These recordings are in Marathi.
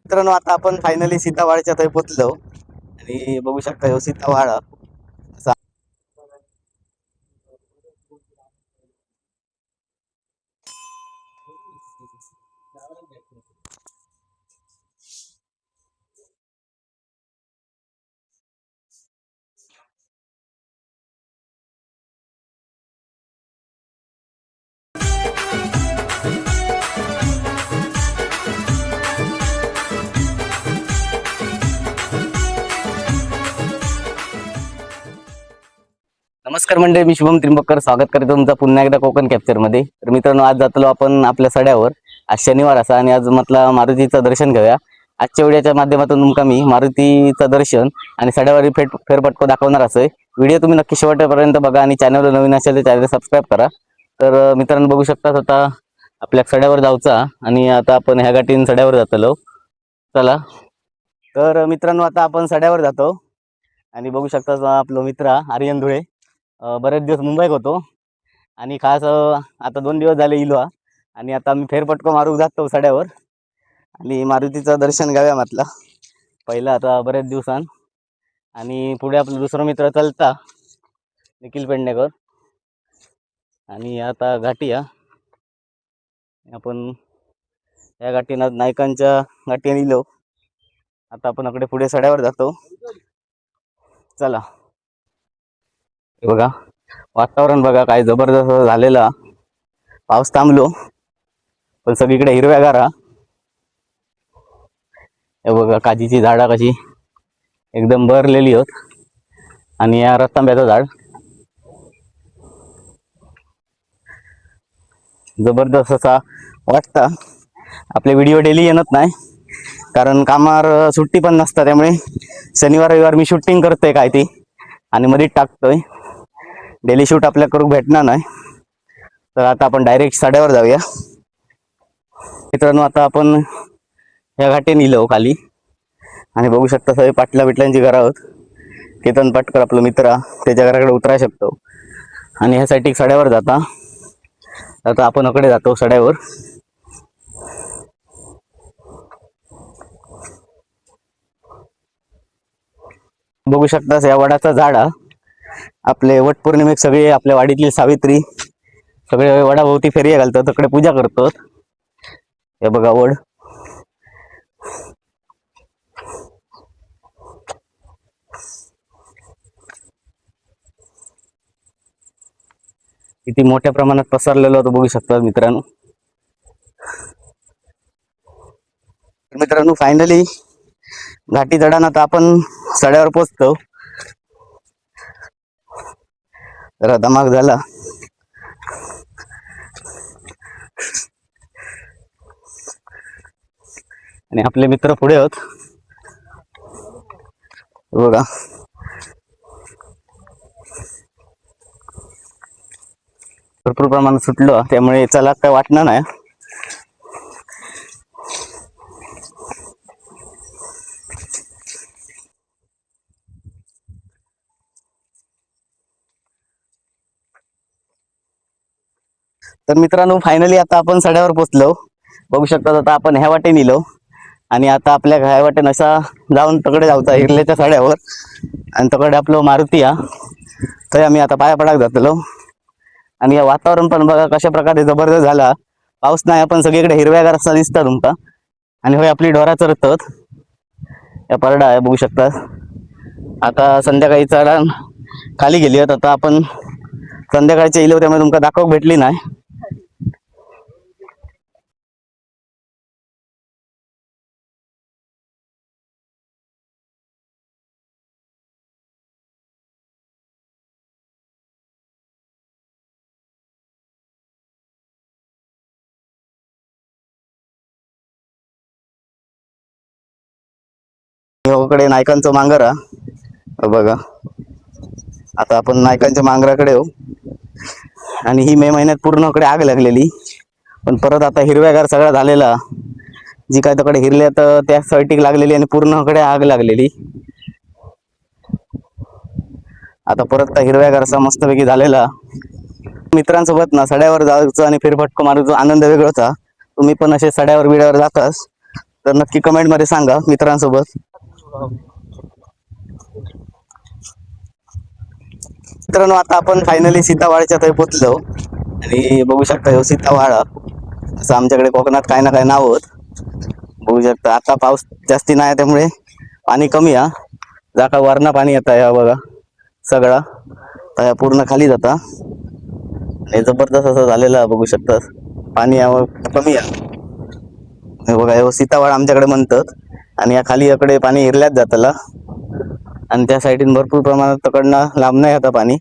मित्रांनो, आता आपण फायनली सीतावाडच्या थंय पोचलो आणि बघू शकता ह्यो सीतावाड असा. नमस्कार मंडळी, मी शुभम त्रिंबकर स्वागत करतो तुमचा पुन्हा एकदा कोकण कॅप्चर मध्ये. तर मित्रांनो, आज जातलो आपण आपल्या सड्यावर. आज शनिवार असा आणि आज म्हटलं मारुतीचं दर्शन घेऊया. आजच्या व्हिडिओच्या माध्यमातून तुमका मी मारुतीचं दर्शन आणि सड्यावर फेरफटको दाखवणार असे. व्हिडिओ तुम्ही नक्की शेवटपर्यंत बघा आणि चॅनलवर नवीन असेल तर चॅनल सबस्क्राईब करा. तर मित्रांनो, बघू शकता आता आपल्या सड्यावर जाऊचा आणि आता आपण ह्या गाठीन सड्यावर जातलो. चला. तर मित्रांनो, आता आपण सड्यावर जातो आणि बघू शकता आपला मित्र आर्यन धुळे. बरेच दिवस मुंबईत होतो आणि खास आता 2 दिवस झाले इलो आणि आता आम्ही फेरफटको मारूक जातो सड्यावर आणि मारुतीचं दर्शन घ्याव्या म्हटलं पहिलं आता बरेच दिवसां. आणि पुढे आपलं दुसरं मित्र चलता निखिल पेडणेकर आणि आता घाटी आपण या घाटीनं नायकांच्या घाटीने इलो. आता आपण अकडे पुढे सड्यावर जातो. चला. बघा वातावरण बघा काय जबरदस्त झालेला. पाऊस थांबलो पण सगळीकडे हिरव्यागार. हे बघा काजीची झाडा कशी एकदम बहरलेली होत आणि या रतांब्याचं झाड जबरदस्त असा वाटता. आपले व्हिडिओ डेली येत नाही कारण कामावर सुट्टी पण नसता, त्यामुळे शनिवार रविवार मी शूटिंग करतोय काय ती आणि मध्ये टाकतोय. डेली शूट आपल्या करू भेटणार नाही. तर आता आपण डायरेक्ट सड्यावर जाऊया. मित्रांनो, आता आपण या घाटीने इलो खाली आणि बघू शकता सगळे पाटला बिटल्यांची घरं आहोत. केतन पाटकर आपलं मित्र त्याच्या घराकडे उतराय शकतो आणि ह्यासाठी सड्यावर जाता. आता आपण अकडे जातो सड्यावर. बघू शकता या वडाचा झाड आपले वट पौर्णिमेक सगळे आपल्या वाडीतली सावित्री सगळे वडाभोवती फेरी घालतात, तिकडे पूजा करतात. हे बघा वड. किती मोठ्या प्रमाणात पसरलेलं होतं बघू शकता मित्रांनो. मित्रांनो, फायनली घाटी चढाना तर आपण सड्यावर पोचतो. जरा धमाक झाला. आणि आपले मित्र पुढे होत बघा. भरपूर प्रमाणात सुटलो त्यामुळे चला काय वाटणार नाही. तर मित्रांनो, फायनली आता आपण सड्यावर पोचलो. बघू शकता आता आपण ह्या वाटे निलो आणि आता आपल्या ह्या वाटेन असा जाऊन तकडे जाऊचा हिरल्याच्या सड्यावर आणि तकडे आपलं मारुती तर आम्ही आता पाया पडाक जातलो. आणि या वातावरण पण बघा कशा प्रकारे जबरदस्त झाला. पाऊस नाही आपण सगळीकडे हिरव्यागार असा दिसता तुमका. आणि होय आपली ढोरा चरतात. या परडा आहे बघू शकता. आता संध्याकाळी चढा खाली गेली आहेत. आता आपण संध्याकाळच्या इलो त्यामुळे तुमका दाखवक भेटली नाही. कडे नायकांचं मांगर बघा. आता आपण नायकांच्या मांगराकडे येऊ. आणि ही मे महिन्यात पूर्णकडे आग लागलेली पण परत आता हिरव्यागार सगळा झालेला. जी काय तकडे हिरल्या तर त्या साईटिक लागलेली आणि पूर्णकडे आग लागलेली. आता परत हिरव्यागार असा मस्तपैकी झालेला. मित्रांसोबत ना सड्यावर जायचं आणि फेरफटको मारूचा आनंद वेगळा होता. तुम्ही पण असे सड्यावर बिड्यावर जातास तर नक्की कमेंट मध्ये सांगा मित्रांसोबत. मित्रांनो आता आपण फायनली सीतावाडच्या इथे पोचलो आणि बघू शकता ह्यो सीतावाडा. असं आमच्याकडे कोकणात काय ना काय नाव होत. बघू शकता आता पाऊस जास्ती नाही त्यामुळे पाणी कमी हा. जाका वरना पाणी येत आहे बघा सगळा. तर पूर्ण खाली जाता आणि जबरदस्त असं झालेलं बघू शकता. पाणी यावर कमी आहे. हे बघा ह्यो सीतावाडा आमच्याकडे म्हणतात आणि या खाली इकडे पाणी हिरल्याच जातला आणि त्या साईडीन भरपूर प्रमाणात तिकडनं लांब नाही आता पाणी.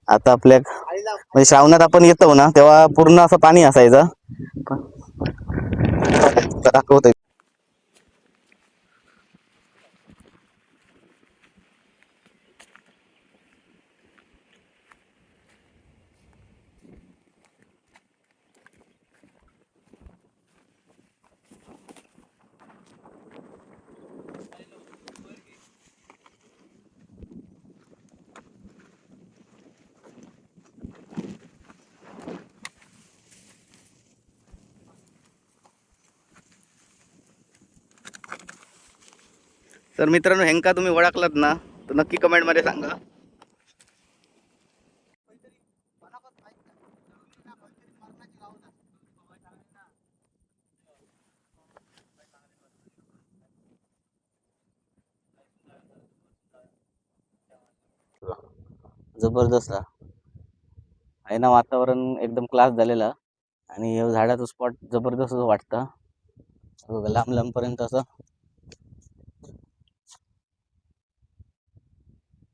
आता आपल्या म्हणजे श्रावणात आपण येतो ना तेव्हा पूर्ण असं पाणी असायचं. दाखवतोय. तर मित्रांनो हेंका तुम्ही ओळखलात ना तर नक्की कमेंट मध्ये सांगा. जबरदस्त आहे ना वातावरण एकदम क्लास झालेला आणि झाडाचं स्पॉट जबरदस्त वाटतं. लांब लांब पर्यंत असं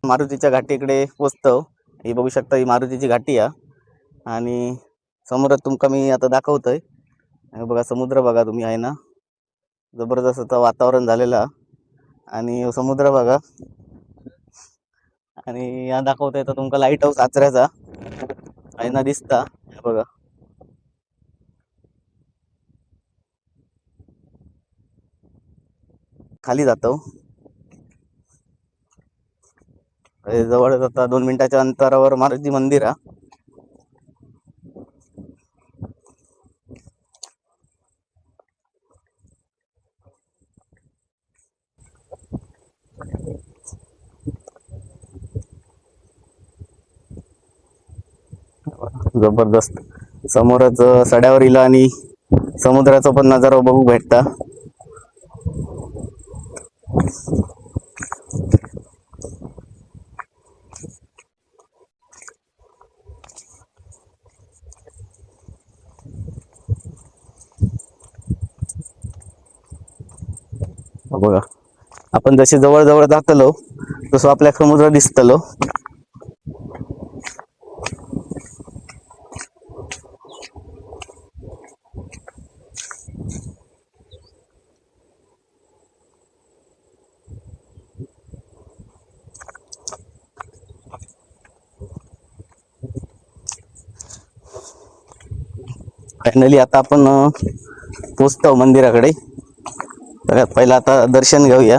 मारुतीच्या घाटीकडे पोचतो. ही बघू शकता ही मारुतीची घाटी आहे आणि समोरच तुमका मी आता दाखवतोय. बघा समुद्र बघा तुम्ही आहे ना जबरदस्त असं वातावरण झालेलं आणि समुद्र बघा आणि या दाखवतोय तर तुमका लाईट हाऊस आचऱ्याचा आहे ना दिसता. बघा खाली जातो जवळच आता 2 मिनिटाच्या अंतरावर मारुती मंदिर आहे. जबरदस्त समोरच सड्यावर इला आणि समुद्राचा पण नजारा बघू भेटता. बघा आपण जसे जवळ जवळ जातलो तसं आपल्या समुद्र दिसतलो. फायनली आता आपण पोचतो मंदिराकडे. सगळ्यात पहिला आता दर्शन घेऊया.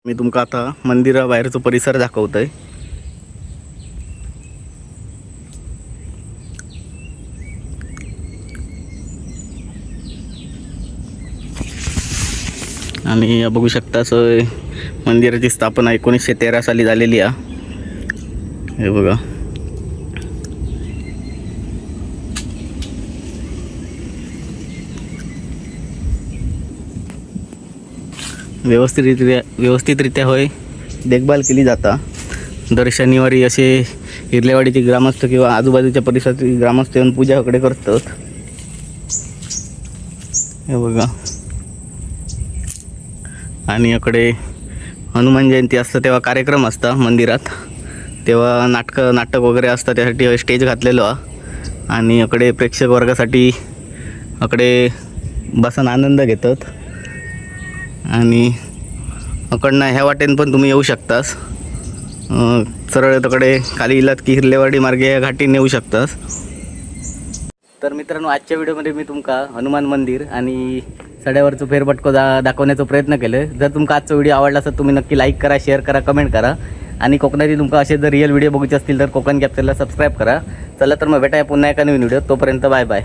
मी तुमका आता मंदिराबाहेरचो परिसर दाखवतोय. आणि बघू शकता असं मंदिराची स्थापना 1913 साली झालेली आहे. हे बघा. व्यवस्थितरित्या होय देखभाल केली जाता. दर शनिवारी असे हिरलेवाडीचे ग्रामस्थ किंवा आजूबाजूच्या परिसरातील ग्रामस्थ येऊन पूजाकडे करतात. हे बघा. आणि इकडे हनुमान जयंती असतं तेव्हा कार्यक्रम असता मंदिरात, तेव्हा नाटक वगैरे असतं, त्यासाठी स्टेज घातलेलो आहे. आणि इकडे प्रेक्षक वर्गासाठी इकडे बसून आनंद घेतात. आणि इकडनं ह्या वाटेन पण तुम्ही येऊ शकतास. सरळ तिकडे खाली इलात की हिरलेवाडी मार्गे या घाटीने येऊ शकतास. तर मित्रांनो, आजच्या व्हिडिओमध्ये मी तुमका हनुमान मंदिर आणि सड्यावरचं फेरफटको दाखवण्याचा प्रयत्न केलं. जर तुमका आजचा व्हिडिओ आवडला असेल तुम्ही नक्की लाईक करा, शेअर करा, कमेंट करा. आणि कोकणाची तुमका असे जर रिअल व्हिडिओ बघायचे असतील तर कोकण कॅप्चरला सबस्क्राईब करा. चला तर मग भेटाया पुन्हा एका नवीन व्हिडिओ. तोपर्यंत बाय बाय.